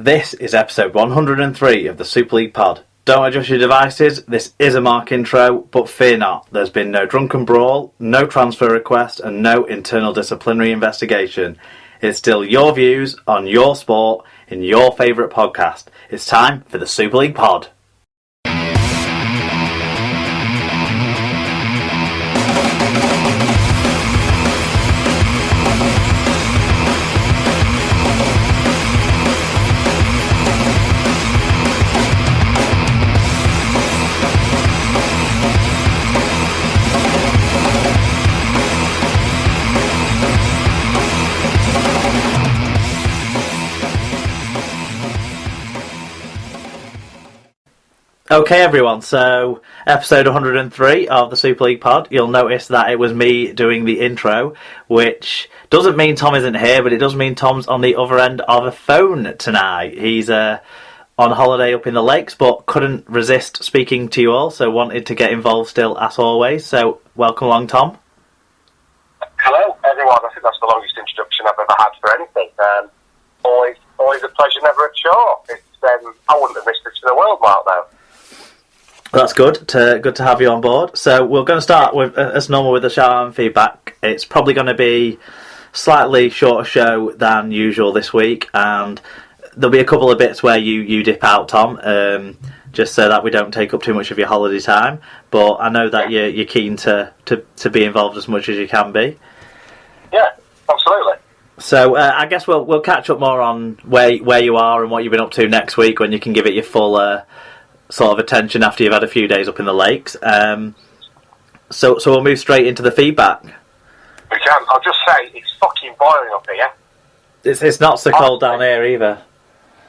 This is episode 103 of the Super League Pod. Don't adjust your devices, this is a mark intro, but fear not, there's been no drunken brawl, no transfer request, and no internal disciplinary investigation. It's still your views on your sport in your favourite podcast. It's time for the Super League Pod. Okay everyone, so episode 103 of the Super League Pod. You'll notice that it was me doing the intro, which doesn't mean Tom isn't here, but it does mean Tom's on the other end of a phone tonight. He's on holiday up in the lakes, but couldn't resist speaking to you all, so wanted to get involved still as always. So welcome along, Tom. Hello everyone, I think that's the longest introduction I've ever had for anything. Always a pleasure, never a chore. I wouldn't have missed this for the world, Mark, though. That's good to have you on board. So we're going to start with, as normal, with the shout-out and feedback. It's probably going to be slightly shorter show than usual this week, and there'll be a couple of bits where you dip out, Tom, just so that we don't take up too much of your holiday time. But I know that you're keen to be involved as much as you can be. Yeah, absolutely. So I guess we'll catch up more on where you are and what you've been up to next week when you can give it your full sort of attention after you've had a few days up in the lakes. So we'll move straight into the feedback. We can. I'll just say, it's fucking boiling up here. It's not so cold down here either.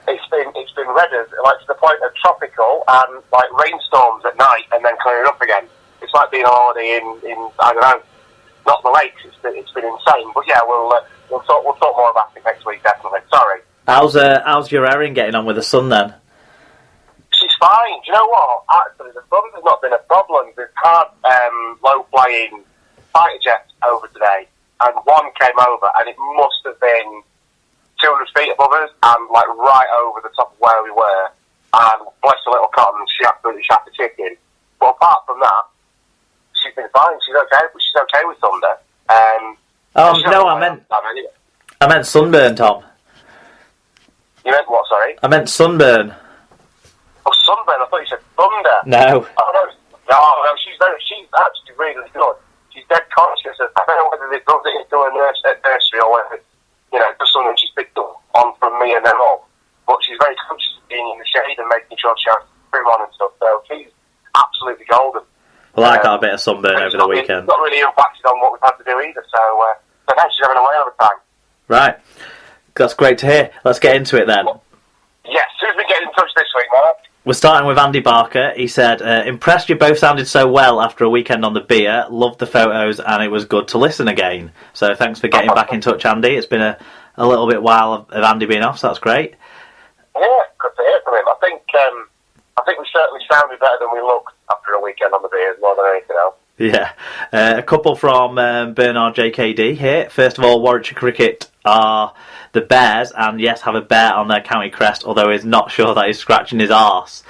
It's been red as, like, to the point of tropical and like rainstorms at night and then clearing up again. It's like being on holiday in I don't know, not the lakes. It's been insane. But yeah, we'll talk more about it next week, definitely. Sorry. How's your Erin getting on with the sun then? She's fine. Do you know what? Actually, the sun has not been a problem. We've had low-flying fighter jets over today, and one came over, and it must have been 200 feet above us, and like right over the top of where we were. And bless her little cotton, she absolutely shat the chicken. But apart from that, she's been fine. She's okay. She's okay with thunder. No, I meant sunburn, Tom. You meant what? Sorry. I meant sunburn. Oh, sunburn! I thought you said thunder. No. Oh no! She's actually really good. She's dead conscious. I don't know whether they built it into a nursery or whether just something she's picked up on from me and them all. But she's very conscious of being in the shade and making sure she has trim on and stuff. So she's absolutely golden. Well, I got a bit of sunburn over the weekend. Not really impacted on what we've had to do either. So now she's having a whale of a time. Right. That's great to hear. Let's get into it then. Yes. Who's been getting in touch this week, Mark? We're starting with Andy Barker. He said, impressed you both sounded so well after a weekend on the beer. Loved the photos and it was good to listen again. So thanks for getting back in touch, Andy. It's been a little bit while of Andy being off, so that's great. Yeah, good to hear from him. I think we certainly sounded better than we looked after a weekend on the beers more than anything else. Yeah. A couple from Bernard JKD here. First of all, Warwickshire Cricket are the Bears, and yes, have a bear on their county crest, although he's not sure that he's scratching his arse.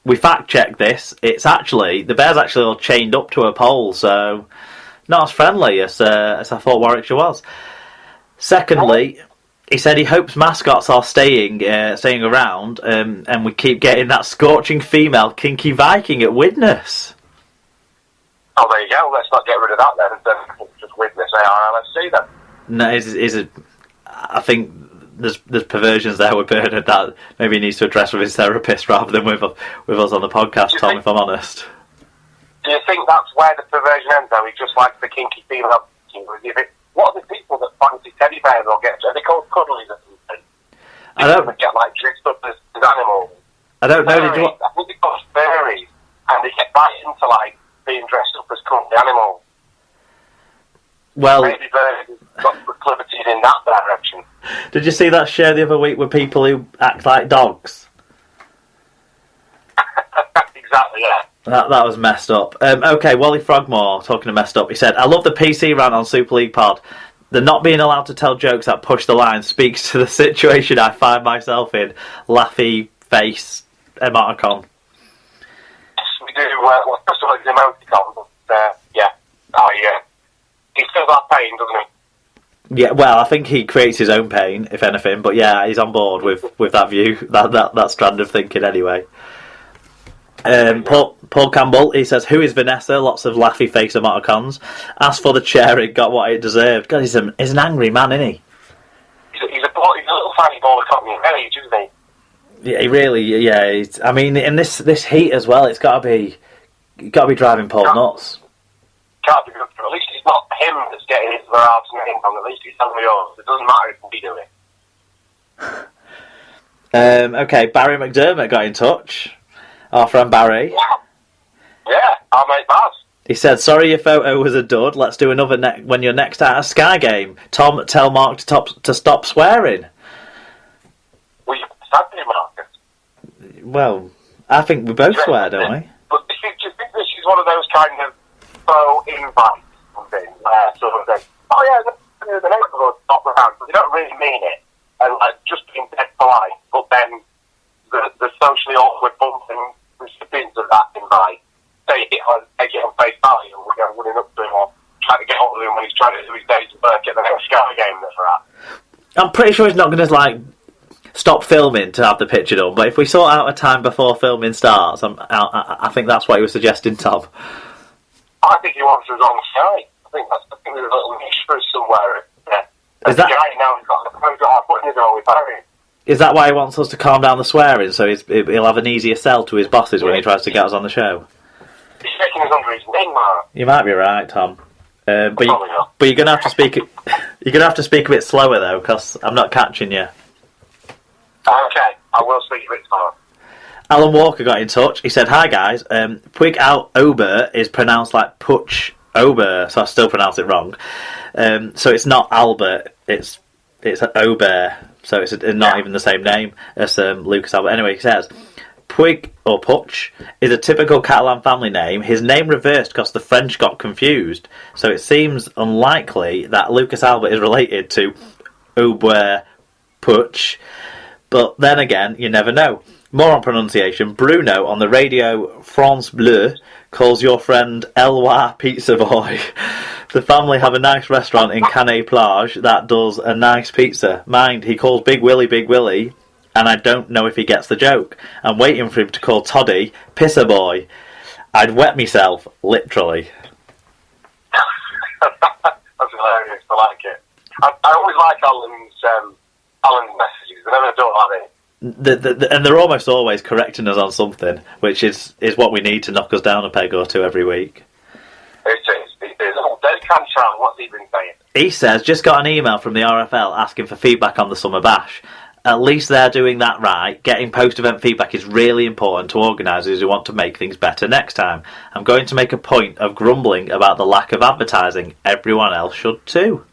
We fact-checked this. The Bears actually all chained up to a pole, so not as friendly as I thought Warwickshire was. Secondly, he said he hopes mascots are staying around, and we keep getting that scorching female kinky Viking at Widnes. Oh, there you go. Let's not get rid of that then. Just Widnes ARLSC then. No, I think there's perversions there with Bernard that maybe he needs to address with his therapist rather than with us on the podcast, Tom, if I'm honest. Do you think that's where the perversion ends, though? He just likes the kinky female. What are the people that fancy teddy bears or are they called cuddlies or something? I don't get like dressed up as animals. I don't know. I think they're called furries, and they get right into like being dressed up as cuddly animals. Well, maybe Bernard got proclivities in that direction. Did you see that show the other week with people who act like dogs? Exactly, yeah. That was messed up. Okay, Wally Frogmore, talking of messed up, he said, I love the PC rant on Super League Pod. The not being allowed to tell jokes that push the line speaks to the situation I find myself in. Laughy face emoticon. Yes, we do. Well, first of all, it's emoticon, but yeah. He feels that pain, doesn't he? Yeah, well, I think he creates his own pain, if anything. But yeah, he's on board with that view, that strand of thinking anyway. Paul Campbell, he says, who is Vanessa? Lots of laughy face emoticons. As for the chair, it got what it deserved. God, he's an angry man, isn't he? He's a little tiny ball of cotton age, isn't he? Yeah, he really, yeah. I mean, in this heat as well, it's got to be driving Paul nuts. Can't be good for him. At least it's not him that's getting his R18 name wrong. At least it's somebody else. It doesn't matter if we do it. Okay, Barry McDermott got in touch. Our friend Barry. Yeah, our mate Baz. He said, sorry your photo was a dud. Let's do another when you're next at a Sky game. Tom, tell Mark to stop swearing. Well, you said to Marcus. Well, I think we both swear, don't we? But do you think this is one of those kind of faux invites and things where sort of say, oh yeah, the neighbourhood top around, but they don't really mean it. And just being dead polite, but then the socially awkward bumping recipients of that invite take it on face value, and we're going running up to him or trying to get hold of him when he's trying to do his day's work at the next Sky game that we're at. I'm pretty sure he's not going to stop filming to have the picture done, but if we sort out a time before filming starts, I think that's what he was suggesting, Tom. I think he wants us on Sky. I think there's a little niche for us somewhere. Yeah. Is that the guy now has got our foot in the door with Barry. Is that why he wants us to calm down the swearing, so he'll have an easier sell to his bosses when he tries to get us on the show? He's taking us under his wing, Mark. You might be right, Tom. But you're gonna have to speak. You're gonna have to speak a bit slower though, because I'm not catching you. Okay, I will speak a bit slower. Alan Walker got in touch. He said, "Hi guys. Puig out Ober is pronounced like Puch Ober, so I still pronounce it wrong. So it's not Albert. It's Ober. So it's not even the same name as Lucas Albert. Anyway, he says." Puig, or Puch, is a typical Catalan family name. His name reversed because the French got confused, so it seems unlikely that Lucas Albert is related to Aubert Puch. But then again, you never know. More on pronunciation. Bruno on the radio France Bleu calls your friend Eloi Pizza Boy. The family have a nice restaurant in Canet Plage that does a nice pizza. Mind, he calls Big Willie, and I don't know if he gets the joke. I'm waiting for him to call Toddy Pisser Boy. I'd wet myself, literally. That's hilarious. I like it. I always like Alan's messages. I never don't like it. And they're almost always correcting us on something, which is what we need to knock us down a peg or two every week. It is. Oh, Dave Cantrell, what's he been saying? He says, just got an email from the RFL asking for feedback on the Summer Bash. At least they're doing that right. Getting post-event feedback is really important to organisers who want to make things better next time. I'm going to make a point of grumbling about the lack of advertising. Everyone else should too.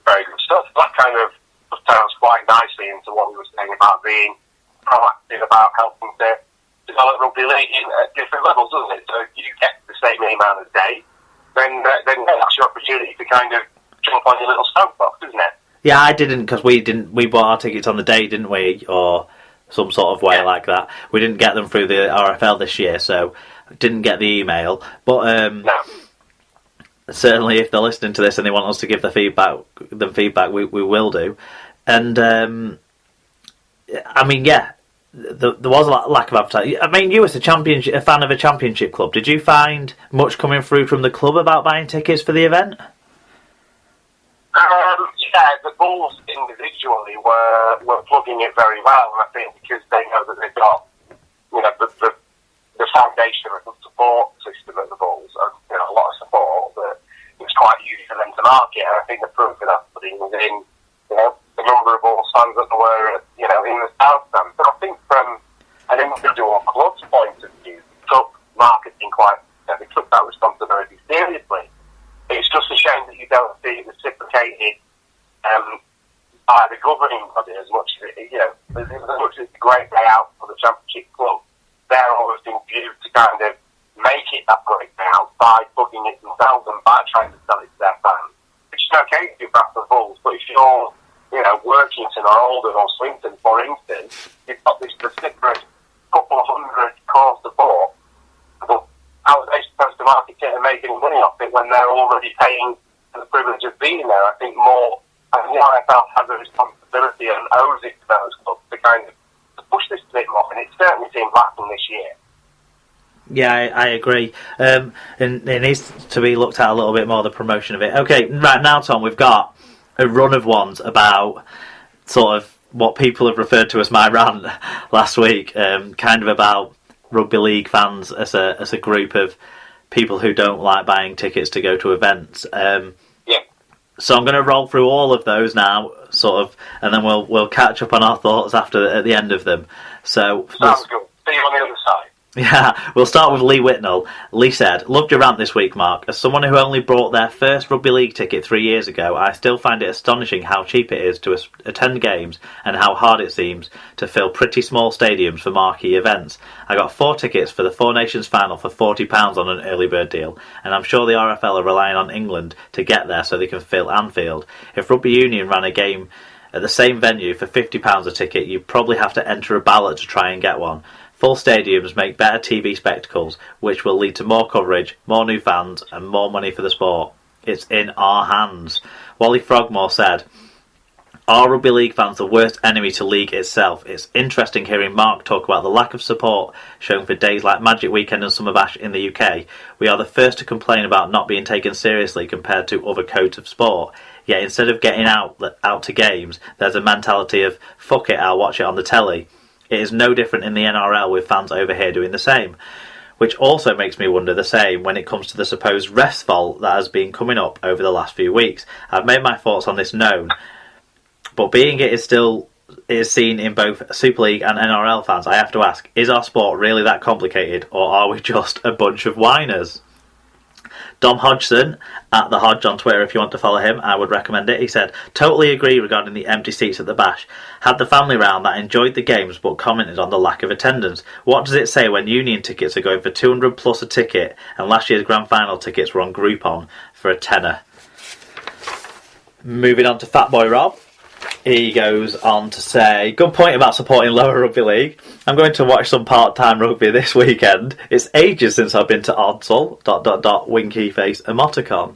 Very good stuff. That kind of sounds quite nicely into what we were saying about being proactive about helping to develop rugby league at different levels, doesn't it? So if you get the same amount of day, then that's your opportunity to kind of jump on your little soapbox, isn't it? Yeah, I didn't, because we bought our tickets on the day, didn't we? Or some sort of way like that. We didn't get them through the RFL this year, so didn't get the email. But no. Certainly if they're listening to this and they want us to give them feedback, we will do. And, I mean, yeah, there was a lack of appetite. I mean, you as a fan of a championship club, did you find much coming through from the club about buying tickets for the event? Yeah, the Bulls individually were plugging it very well, and I think because they know that they've got, the foundation of a support system at the Bulls, and a lot of support, that it's quite easy for them to market. And I think the proof of that was in, the number of Bulls fans that there were, in the South Stand. But I think from an individual club's point of view, they took marketing they took that responsibility seriously. It's just a shame that you don't see it reciprocated by the governing body as much as it's a great day out for the championship club. They're always in view to kind of make it that great day out by booking it themselves and by trying to sell it to their fans, which okay to do back the Bulls, but if you're, Workington or Oldham or Swinton, for instance, you've got this vociferous couple of hundred cars to bought, but how are they supposed to market it and make any money off it when they're already paying for the privilege of being there? I think the RFL has a responsibility and owes it to those clubs to kind of to push this a bit more, and it certainly seems lacking this year. Yeah, I agree. And it needs to be looked at a little bit more, the promotion of it. Okay, right now, Tom, we've got a run of ones about sort of what people have referred to as my rant last week, kind of about rugby league fans as a group of people who don't like buying tickets to go to events. So I'm going to roll through all of those now, sort of, and then we'll catch up on our thoughts at the end of them. So sounds good. See you on the other side. Yeah, we'll start with Lee Whitnell. Lee said, "Loved your rant this week, Mark. As someone who only bought their first rugby league ticket 3 years ago, I still find it astonishing how cheap it is to attend games and how hard it seems to fill pretty small stadiums for marquee events. I got 4 tickets for the Four Nations final for £40 on an early bird deal, and I'm sure the RFL are relying on England to get there so they can fill Anfield. If Rugby Union ran a game at the same venue for £50 a ticket, you'd probably have to enter a ballot to try and get one. Full stadiums make better TV spectacles, which will lead to more coverage, more new fans, and more money for the sport. It's in our hands." Wally Frogmore said, "Are rugby league fans the worst enemy to league itself? It's interesting hearing Mark talk about the lack of support shown for days like Magic Weekend and Summer Bash in the UK. We are the first to complain about not being taken seriously compared to other codes of sport. Yet instead of getting out to games, there's a mentality of, fuck it, I'll watch it on the telly. It is no different in the NRL with fans over here doing the same. Which also makes me wonder the same when it comes to the supposed rest fault that has been coming up over the last few weeks. I've made my thoughts on this known, but being it is seen in both Super League and NRL fans, I have to ask, is our sport really that complicated, or are we just a bunch of whiners?" Dom Hodgson, at The Hodge on Twitter, if you want to follow him, I would recommend it. He said, "Totally agree regarding the empty seats at the Bash. Had the family round that enjoyed the games but commented on the lack of attendance. What does it say when Union tickets are going for 200 plus a ticket and last year's grand final tickets were on Groupon for a tenner?" Moving on to Fatboy Rob. He goes on to say, "Good point about supporting lower rugby league. I'm going to watch some part-time rugby this weekend. It's ages since I've been to Odsal, ... winky face emoticon."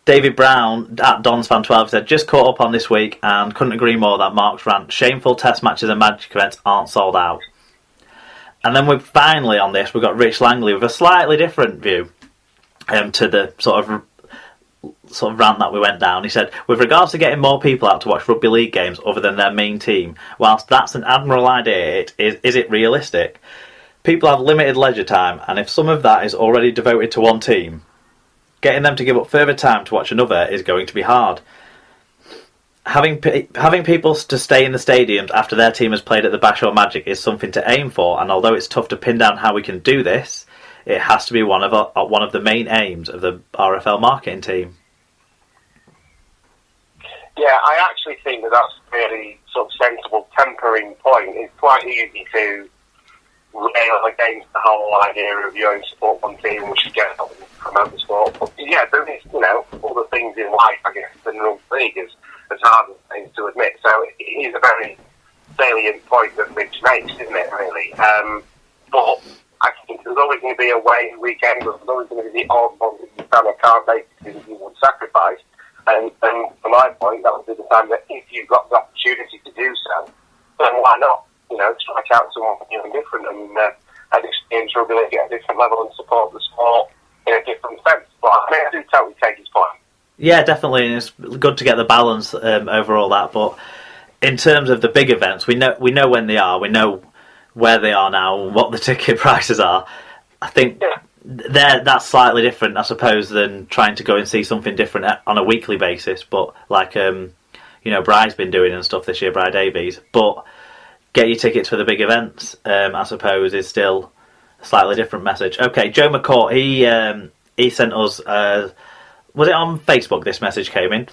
David Brown at DonsFan12 said, "Just caught up on this week and couldn't agree more that Mark's rant. Shameful test matches and Magic events aren't sold out." And then we've finally on this, we've got Rich Langley with a slightly different view to the sort of rant that we went down. He said, "With regards to getting more people out to watch rugby league games other than their main team, whilst that's an admirable idea, is it realistic? People have limited leisure time, and if some of that is already devoted to one team, getting them to give up further time to watch another is going to be hard. Having people to stay in the stadiums after their team has played at the Bash or Magic is something to aim for, and although it's tough to pin down how we can do this, it has to be one of the main aims of the RFL marketing team." Yeah, I actually think that's a really sort of sensible tempering point. It's quite easy to rail against the whole idea of you only support one team, we should get out and promote the sport. But yeah, there is, all the things in life, I guess, than rugby league is as hard as things to admit. So it is a very salient point that Rich makes, isn't it, really? But I think there's always going to be a way weekend, there's always going to be the odd one that you can or can't make that you would sacrifice. And from my point, that would be the time that if you've got the opportunity to do so, then why not? Strike out someone new and different and experience rugby league at a different level and support the sport in a different sense. But I do totally take his point. Yeah, definitely, and it's good to get the balance over all that. But in terms of the big events, we know when they are, we know where they are now, and what the ticket prices are. I think that's slightly different, I suppose, than trying to go and see something different on a weekly basis. But like Bry's been doing and stuff this year, Bry Davies. But get your tickets for the big events, I suppose, is still a slightly different message. Okay, Joe McCourt, he sent us. Was it on Facebook? This message came in.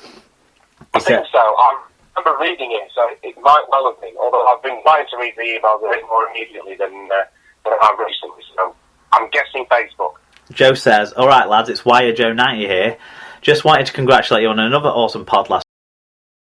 I think so. I remember reading it, so it might well have been. Although I've been trying to read the emails a bit more immediately than I have recently, so I'm guessing Facebook. Joe says, "All right, lads, it's Wire Joe 90 here. Just wanted to congratulate you on another awesome pod last